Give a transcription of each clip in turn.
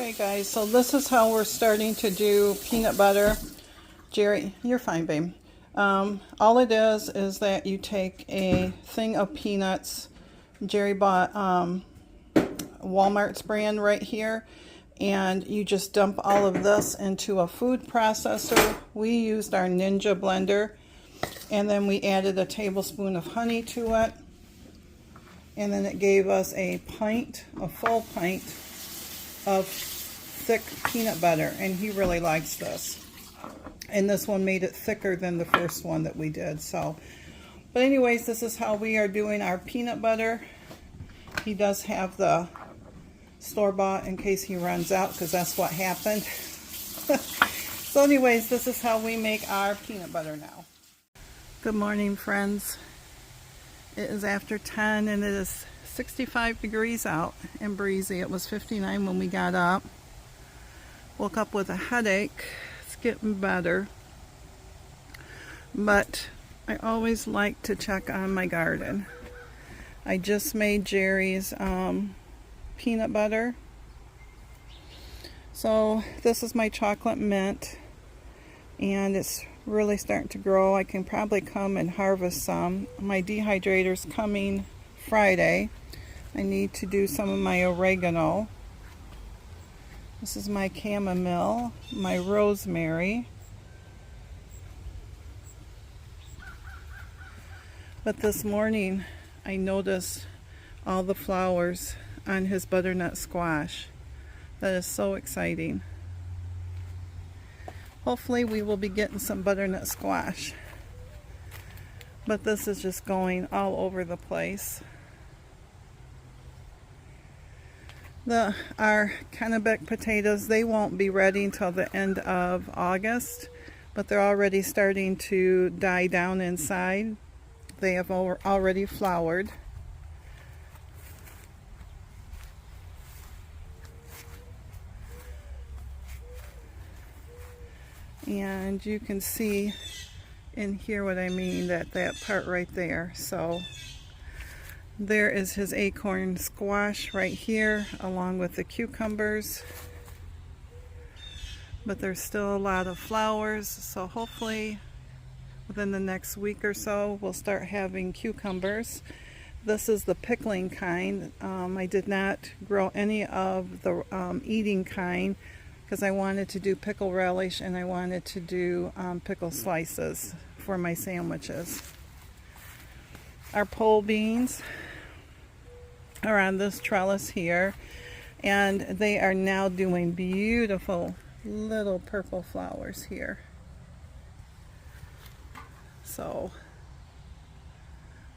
Okay guys, so this is how we're starting to do peanut butter. Jerry, you're fine, babe. All it is that you take a thing of peanuts. Jerry bought Walmart's brand right here, and you just dump all of this into a food processor. We used our Ninja blender, and then we added a tablespoon of honey to it, and then it gave us a full pint of thick peanut butter, and he really likes this. And this one made it thicker than the first one that we did. So, but anyways, this is how we are doing our peanut butter. He does have the store-bought in case he runs out, because that's what happened. So anyways, this is how we make our peanut butter now. Good morning, friends. It is after 10 and it is 65 degrees out and breezy. It was 59 when we got up. Woke up with a headache. It's getting better. But I always like to check on my garden. I just made Jerry's peanut butter. So this is my chocolate mint, and it's really starting to grow. I can probably come and harvest some. My dehydrator's coming Friday. I need to do some of my oregano. This is my chamomile, my rosemary. But this morning I noticed all the flowers on his butternut squash. That is so exciting. Hopefully we will be getting some butternut squash. But this is just going all over the place. Our Kennebec potatoes, they won't be ready until the end of August, but they're already starting to die down inside. They have already flowered. And you can see in here what I mean, that part right there. So there is his acorn squash right here, along with the cucumbers. But there's still a lot of flowers, so hopefully within the next week or so we'll start having cucumbers. This is the pickling kind. I did not grow any of the eating kind, because I wanted to do pickle relish and I wanted to do pickle slices for my sandwiches. Our pole beans are on this trellis here, and they are now doing beautiful little purple flowers here. So,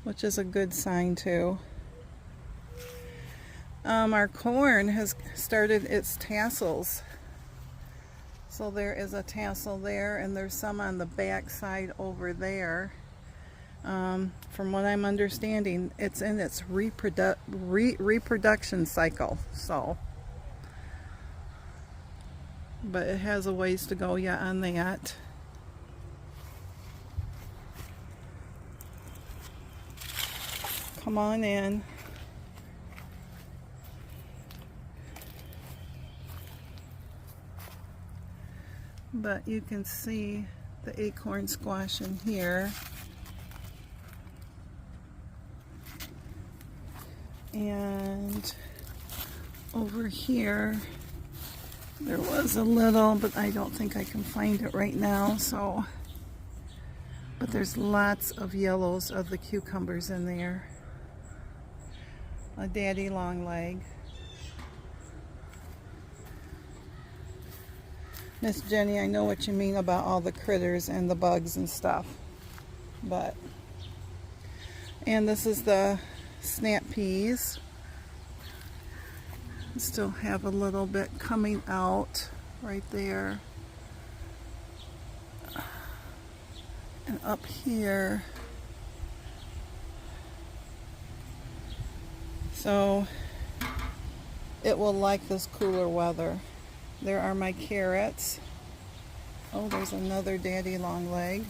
which is a good sign too. Our corn has started its tassels. So there is a tassel there, and there's some on the back side over there. From what I'm understanding, it's in its reproduction cycle. So, but it has a ways to go yet on that. Come on in. But you can see the acorn squash in here. And over here there was a little, but I don't think I can find it right now. So, but there's lots of yellows of the cucumbers in there. A daddy long leg. Miss Jenny, I know what you mean about all the critters and the bugs and stuff. And this is the snap peas. Still have a little bit coming out right there. And up here. So it will like this cooler weather. There are my carrots. Oh, there's another daddy long leg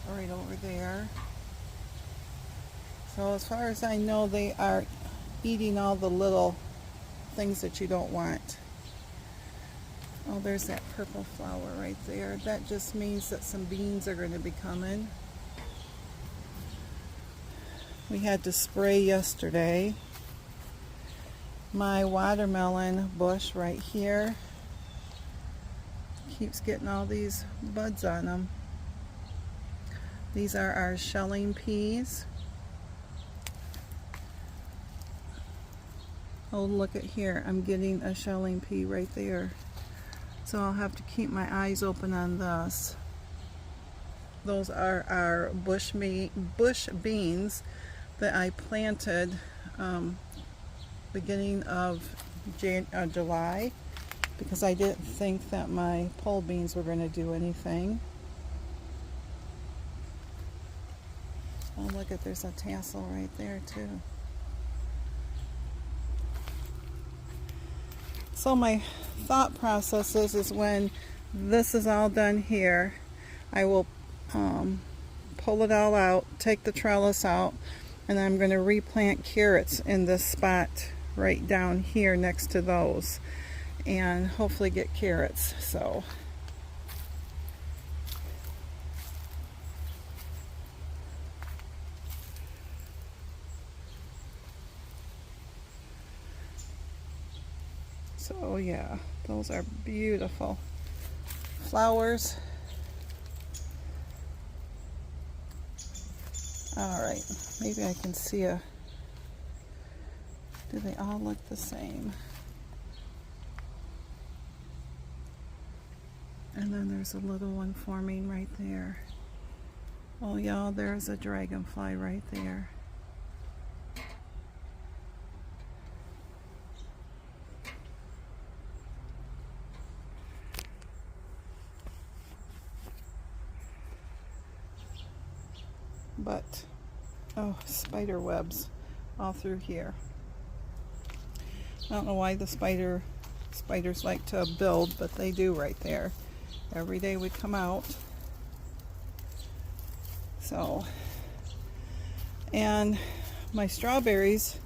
right over there. So as far as I know, they are eating all the little things that you don't want. Oh, there's that purple flower right there. That just means that some beans are going to be coming. We had to spray yesterday. My watermelon bush right here keeps getting all these buds on them. These are our shelling peas. Oh, look at here. I'm getting a shelling pea right there. So I'll have to keep my eyes open on this. Those are our bush beans that I planted beginning of July, because I didn't think that my pole beans were going to do anything. Oh, look at, there's a tassel right there too. So my thought process is when this is all done here, I will pull it all out, take the trellis out, and I'm going to replant carrots in this spot right down here next to those, and hopefully get carrots. So yeah, those are beautiful flowers. All right, maybe I can see a, do they all look the same? And then there's a little one forming right there. Oh y'all, there's a dragonfly right there. But, oh, spider webs all through here. I don't know why the spiders like to build, but they do right there. Every day we come out. So, and my strawberries,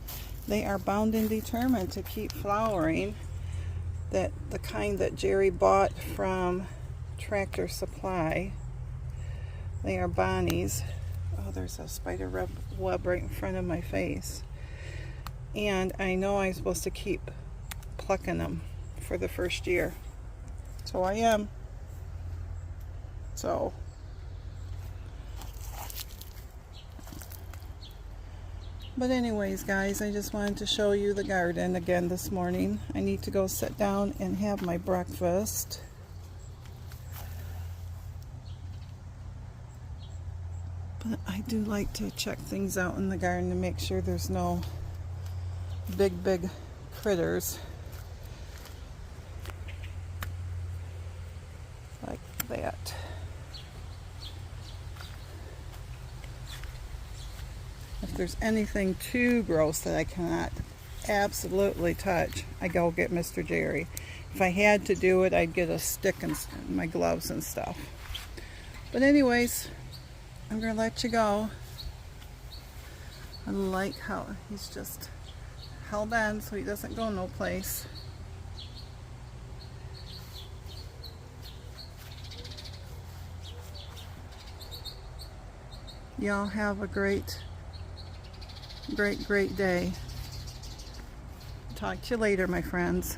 they are bound and determined to keep flowering. That the kind that Jerry bought from Tractor Supply. They are Bonnie's. Oh, there's a spider web right in front of my face. And I know I'm supposed to keep plucking them for the first year. So I am. So but anyways, guys, I just wanted to show you the garden again this morning. I need to go sit down and have my breakfast. But I do like to check things out in the garden to make sure there's no big critters like that. If there's anything too gross that I cannot absolutely touch, I go get Mr. Jerry. If I had to do it, I'd get a stick and my gloves and stuff. But anyways, I'm going to let you go. I like how he's just held on so he doesn't go no place. Y'all have a great day. Talk to you later, my friends.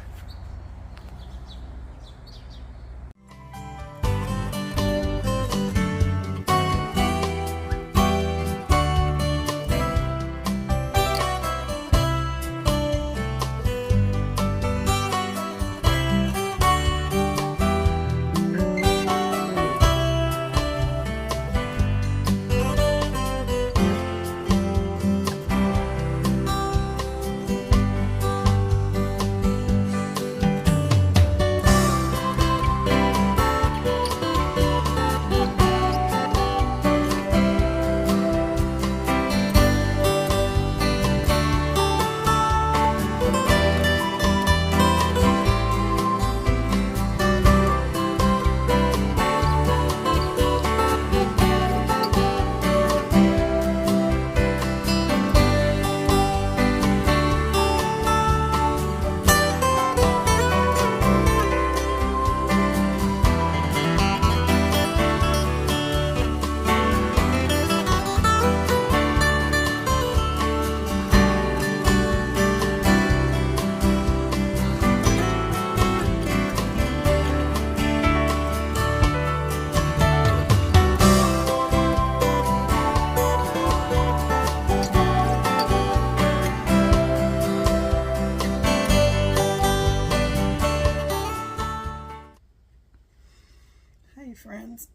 Hi friends,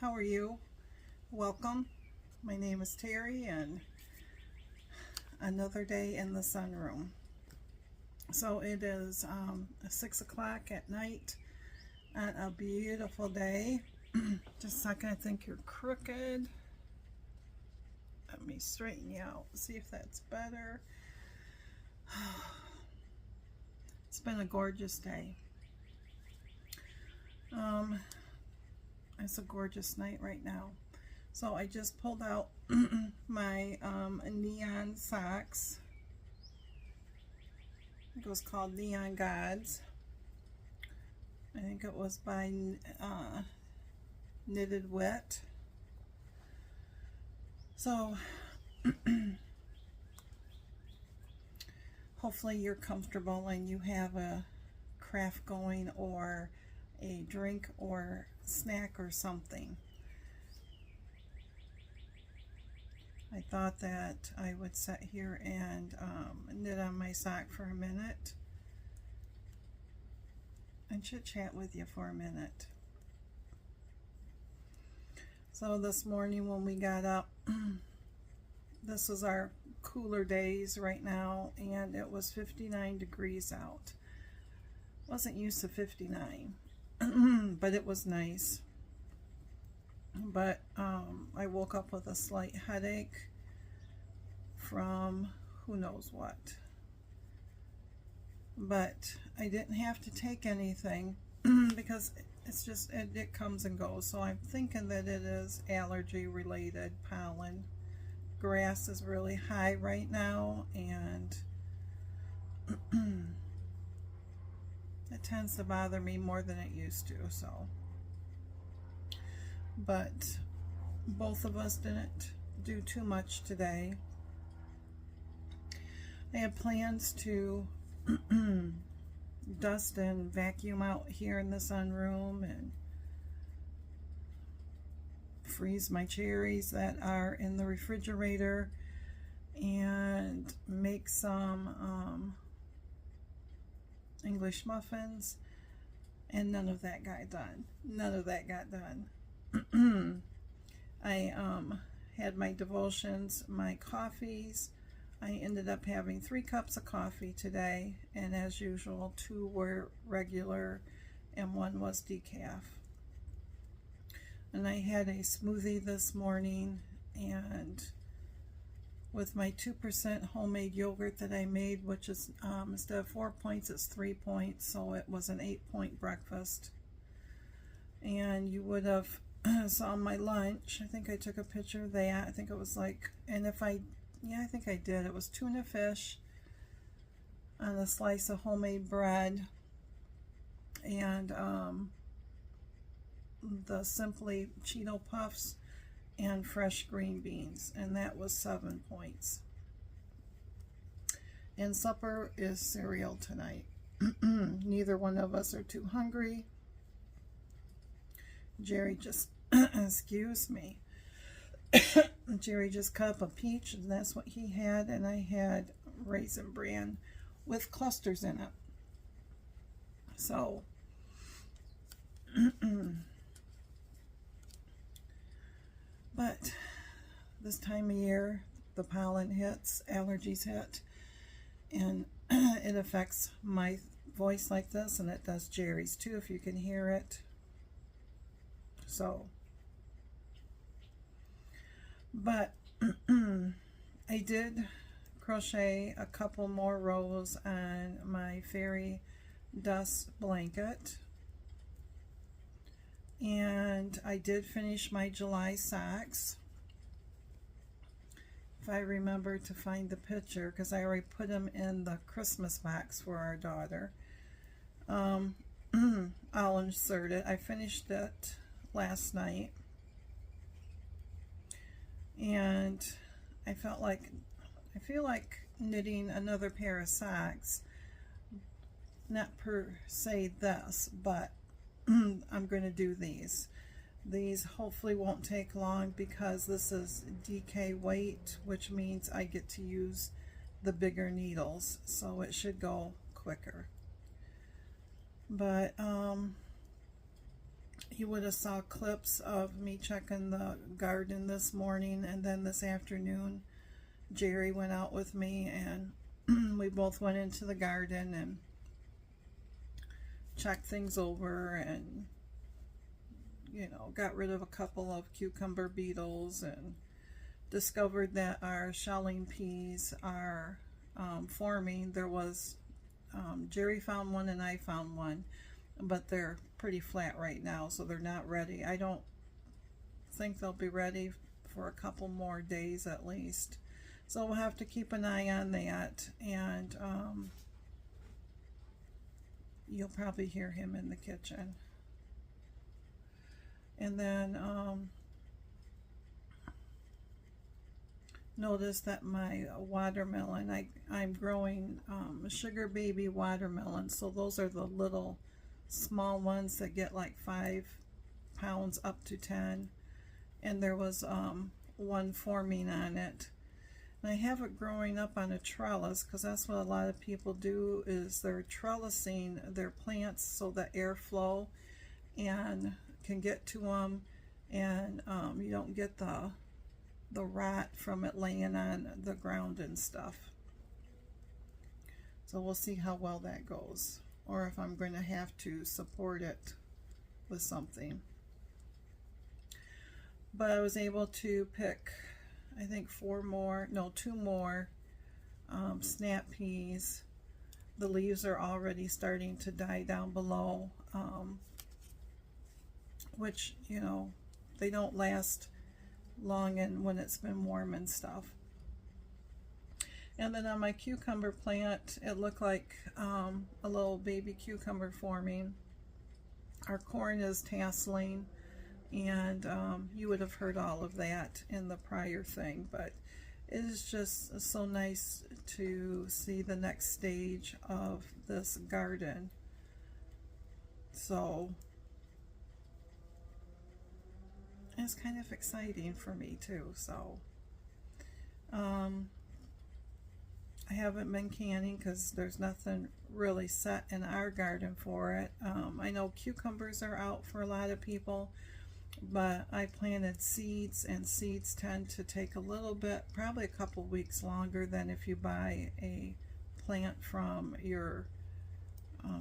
how are you? Welcome. My name is Terry and another day in the sunroom. So it is 6 o'clock at night on a beautiful day. Just a second, I think you're crooked. Let me straighten you out, see if that's better. It's been a gorgeous day. It's a gorgeous night right now. So I just pulled out my neon socks. It was called Neon Gods. I think it was by Knitted Wet. So hopefully you're comfortable and you have a craft going or a drink or snack or something. I thought that I would sit here and knit on my sock for a minute and chit chat with you for a minute. So this morning when we got up, this was our cooler days right now, and it was 59 degrees out. Wasn't used to 59. But it was nice. But I woke up with a slight headache from who knows what. But I didn't have to take anything because it's just, it comes and goes. So I'm thinking that it is allergy related, pollen. Grass is really high right now, and it tends to bother me more than it used to, so. But both of us didn't do too much today. I had plans to dust and vacuum out here in the sunroom and freeze my cherries that are in the refrigerator and make some English muffins, and none of that got done. None of that got done. I had my devotions, my coffees. I ended up having 3 cups of coffee today, and as usual 2 were regular and 1 was decaf. And I had a smoothie this morning, and with my 2% homemade yogurt that I made, which is instead of 4 points, it's 3 points, so it was an 8-point breakfast. And you would have saw my lunch. I think I took a picture of that. I think it was like, and if I, yeah, I think I did. It was tuna fish on a slice of homemade bread, and the Simply Cheeto Puffs and fresh green beans, and that was 7 points. And supper is cereal tonight. Neither one of us are too hungry. Jerry just excuse me. Jerry just cut up a peach, and that's what he had, and I had Raisin Bran with clusters in it. So but this time of year, the pollen hits, allergies hit, and it affects my voice like this, and it does Jerry's too, if you can hear it. So, but I did crochet a couple more rows on my fairy dust blanket. And I did finish my July socks. If I remember to find the picture, because I already put them in the Christmas box for our daughter. I'll insert it. I finished it last night. And I feel like knitting another pair of socks. Not per se this, but I'm going to do these. These hopefully won't take long because this is DK weight, which means I get to use the bigger needles, so it should go quicker. But you would have saw clips of me checking the garden this morning, and then this afternoon Jerry went out with me and we both went into the garden and checked things over, and got rid of a couple of cucumber beetles, and discovered that our shelling peas are forming. There was Jerry found one and I found one, but they're pretty flat right now, so they're not ready. I don't think they'll be ready for a couple more days at least, so we'll have to keep an eye on that. And you'll probably hear him in the kitchen. And then notice that my watermelon, I'm growing sugar baby watermelon, so those are the little small ones that get like 5 pounds up to 10, and there was one forming on it. And I have it growing up on a trellis, because that's what a lot of people do, is they're trellising their plants so that airflow and can get to them, and you don't get the rot from it laying on the ground and stuff. So we'll see how well that goes, or if I'm going to have to support it with something. But I was able to pick, I think 2 more snap peas. The leaves are already starting to die down below, which, they don't last long and when it's been warm and stuff. And then on my cucumber plant, it looked like a little baby cucumber forming. Our corn is tasseling, and you would have heard all of that in the prior thing, but it is just so nice to see the next stage of this garden. So it's kind of exciting for me too. So I haven't been canning because there's nothing really set in our garden for it. I know cucumbers are out for a lot of people, but I planted seeds, and seeds tend to take a little bit, probably a couple weeks longer than if you buy a plant from your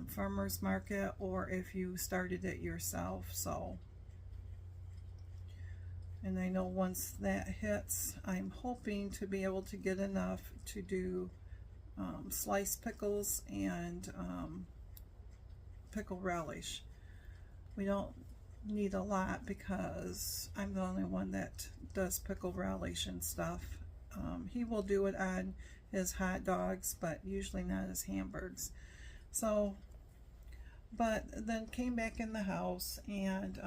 farmer's market, or if you started it yourself. So, and I know once that hits, I'm hoping to be able to get enough to do sliced pickles and pickle relish. We don't need a lot because I'm the only one that does pickle relish and stuff. He will do it on his hot dogs, but usually not his hamburgers. So, but then came back in the house, and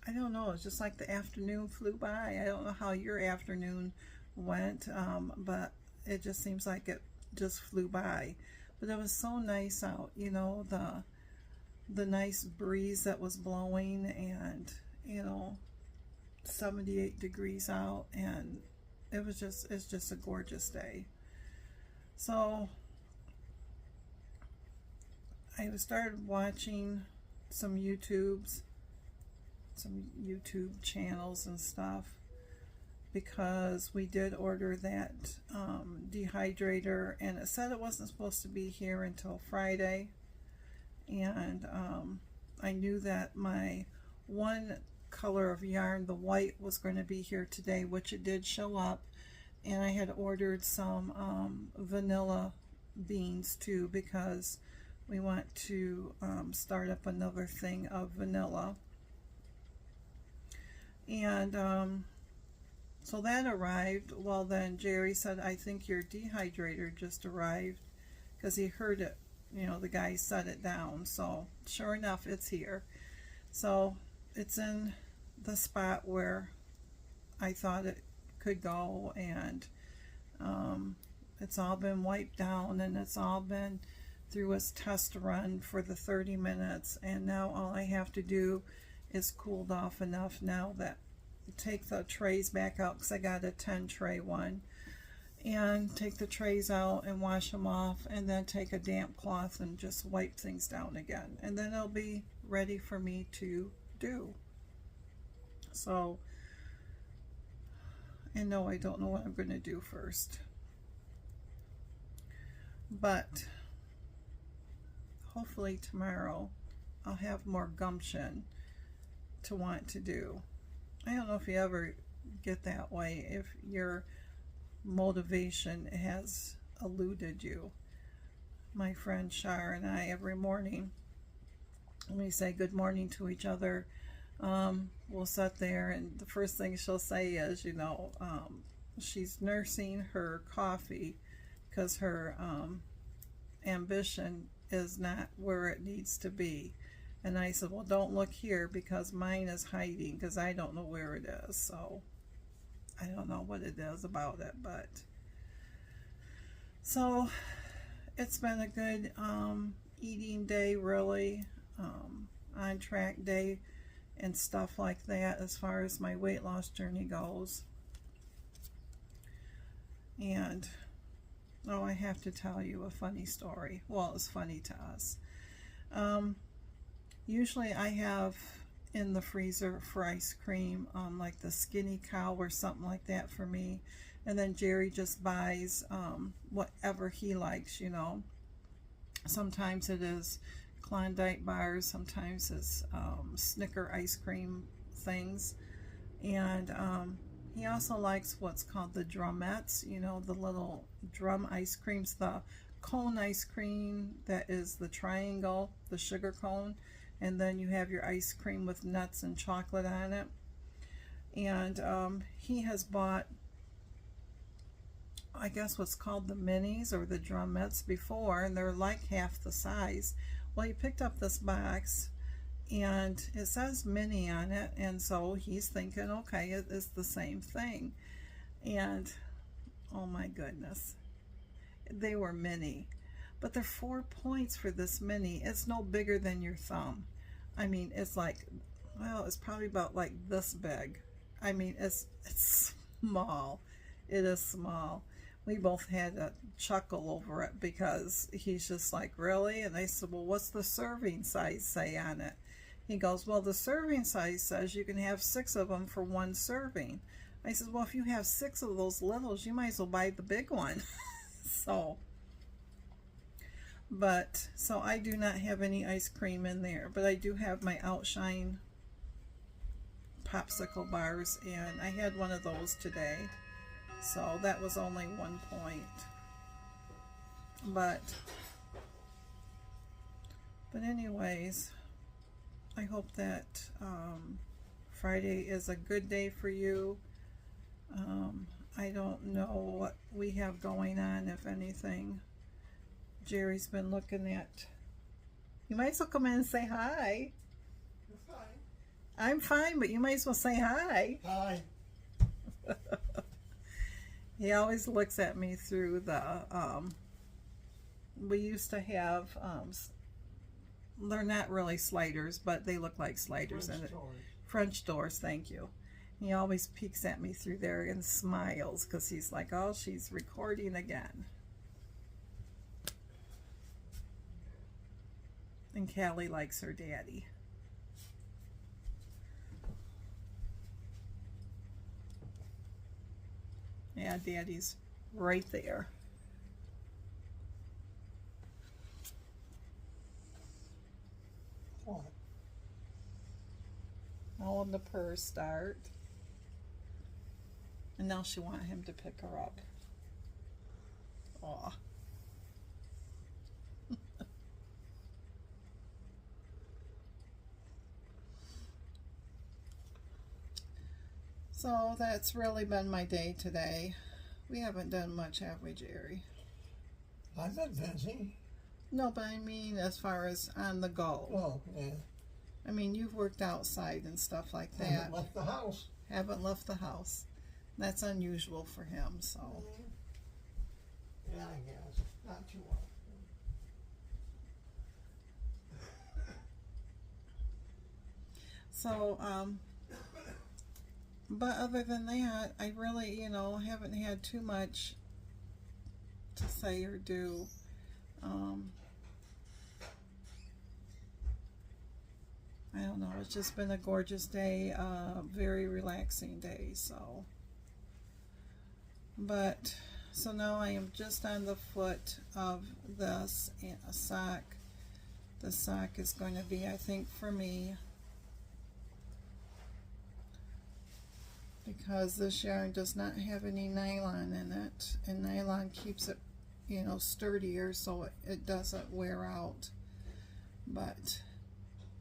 I don't know, it's just like the afternoon flew by. I don't know how your afternoon went, but it just seems like it just flew by. But it was so nice out, the nice breeze that was blowing, and 78 degrees out, and it's just a gorgeous day. So I started watching some YouTube channels and stuff, because we did order that dehydrator, and it said it wasn't supposed to be here until Friday. And I knew that my one color of yarn, the white, was going to be here today, which it did show up. And I had ordered some vanilla beans too, because we want to start up another thing of vanilla. And so that arrived. Well, then Jerry said, I think your dehydrator just arrived, because he heard it, the guy set it down. So sure enough, it's here. So it's in the spot where I thought it could go, and it's all been wiped down, and it's all been through its test run for the 30 minutes, and now all I have to do is cooled off enough now that take the trays back out, because I got a 10 tray one, and take the trays out and wash them off, and then take a damp cloth and just wipe things down again, and then it'll be ready for me to do. So, and no, I don't know what I'm going to do first, but hopefully tomorrow I'll have more gumption to want to do. I don't know if you ever get that way, if your motivation has eluded you. My friend Shar and I, every morning we say good morning to each other. We'll sit there, and the first thing she'll say is, you know, she's nursing her coffee because her ambition is not where it needs to be. And I said, well, don't look here because mine is hiding, because I don't know where it is. So I don't know what it is about it, but so it's been a good eating day, really, on track day and stuff like that as far as my weight loss journey goes. And oh, I have to tell you a funny story. Well, it's funny to us. Usually I have in the freezer for ice cream, like the Skinny Cow or something like that for me. And then Jerry just buys whatever he likes, you know. Sometimes it is Klondike bars, sometimes it's Snicker ice cream things. And he also likes what's called the drumettes, you know, the little drum ice creams, the cone ice cream that is the triangle, the sugar cone. And then you have your ice cream with nuts and chocolate on it. And he has bought, I guess, what's called the minis or the drumettes before, and they're like half the size. Well, he picked up this box, and it says mini on it, and so he's thinking, okay, it's the same thing. And oh my goodness, they were mini. But they're 4 points for this mini. It's no bigger than your thumb. I mean, it's like, well, it's probably about like this big. I mean, it's small. It is small. We both had a chuckle over it because he's just like, really? And I said, well, what's the serving size say on it? He goes, well, the serving size says you can have 6 of them for 1 serving. I said, well, if you have 6 of those littles, you might as well buy the big one. So I do not have any ice cream in there, but I do have my Outshine popsicle bars, and I had one of those today, so that was only 1 point. But anyways, I hope that Friday is a good day for you. I don't know what we have going on, if anything. Jerry's been looking at. You might as well come in and say hi. You're fine. I'm fine, but you might as well say hi. Hi. He always looks at me through the, we used to have, they're not really sliders, but they look like sliders. French doors, thank you. He always peeks at me through there and smiles because he's like, oh, she's recording again. And Cali likes her daddy. Yeah, daddy's right there. What? Now when the purrs start. And now she wants him to pick her up. Aw. So that's really been my day today. We haven't done much, have we, Jerry? I've been busy. No, but I mean as far as on the go. Oh, yeah. I mean, you've worked outside and stuff like that. Haven't left the house. Haven't left the house. That's unusual for him, so. Yeah, I guess. Not too often. So, but other than that, I really, haven't had too much to say or do. I don't know, it's just been a gorgeous day, very relaxing day, so. But, so now I am just on the foot of this and a sock. The sock is going to be, I think, for me, because this yarn does not have any nylon in it, and nylon keeps it, you know, sturdier so it doesn't wear out. But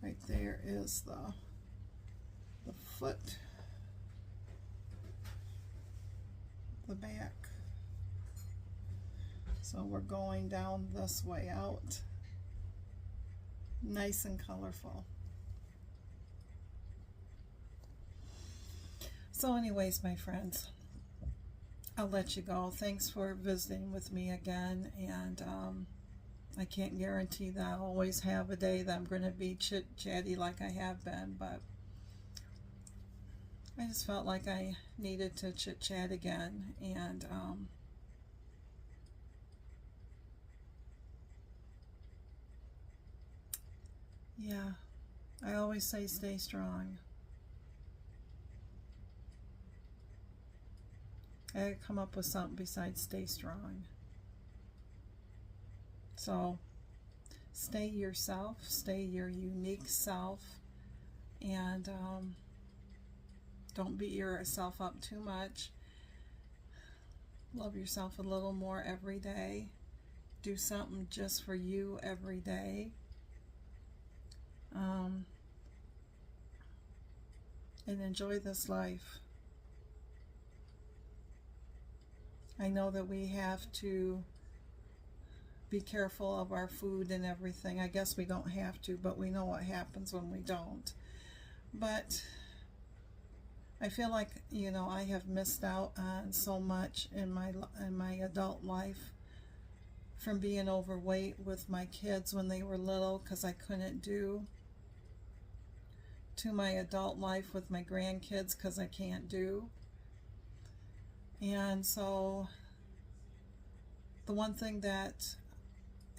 right there is the foot, the back. So we're going down this way out, nice and colorful. So anyways, my friends, I'll let you go. Thanks for visiting with me again, and I can't guarantee that I'll always have a day that I'm going to be chit-chatty like I have been, but I just felt like I needed to chit-chat again, and yeah, I always say stay strong. I gotta come up with something besides stay strong. So stay yourself, stay your unique self, and don't beat yourself up too much. Love yourself a little more every day. Do something just for you every day. And enjoy this life. I know that we have to be careful of our food and everything. I guess we don't have to, but we know what happens when we don't. But I feel like, you know, I have missed out on so much in my adult life, from being overweight with my kids when they were little because I couldn't do, to my adult life with my grandkids because I can't do. And so the one thing that,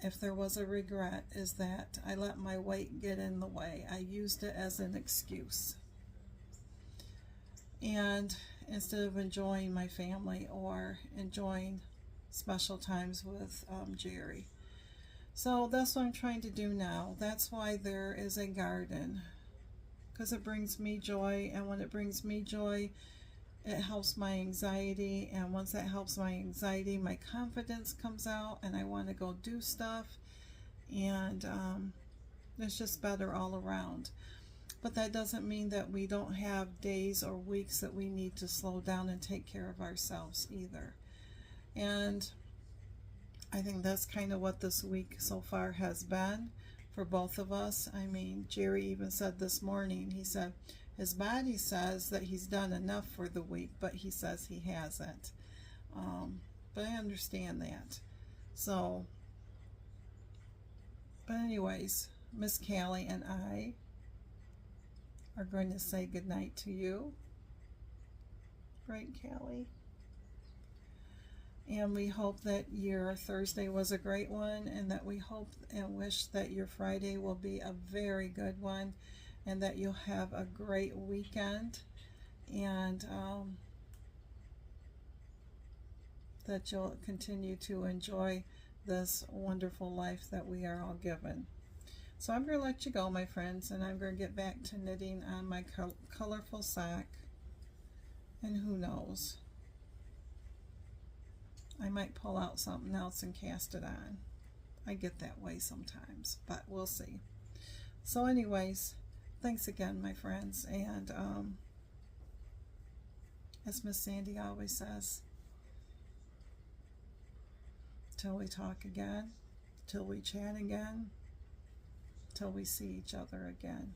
if there was a regret, is that I let my weight get in the way. I used it as an excuse. And instead of enjoying my family or enjoying special times with Jerry. So that's what I'm trying to do now. That's why there is a garden, because it brings me joy, and when it brings me joy, it helps my anxiety, and once that helps my anxiety, my confidence comes out, and I want to go do stuff, and it's just better all around. But that doesn't mean that we don't have days or weeks that we need to slow down and take care of ourselves either. And I think that's kind of what this week so far has been for both of us. I mean, Jerry even said this morning, he said his body says that he's done enough for the week, but he says he hasn't. But I understand that. So, but anyways, Miss Cali and I are going to say goodnight to you. Right, Cali? And we hope that your Thursday was a great one, and that we hope and wish that your Friday will be a very good one, and that you'll have a great weekend, and that you'll continue to enjoy this wonderful life that we are all given. So I'm going to let you go, my friends, and I'm going to get back to knitting on my colorful sock, and who knows, I might pull out something else and cast it on. I get that way sometimes, but we'll see. So anyways, thanks again, my friends, and as Miss Sandy always says, till we talk again, till we chat again, till we see each other again.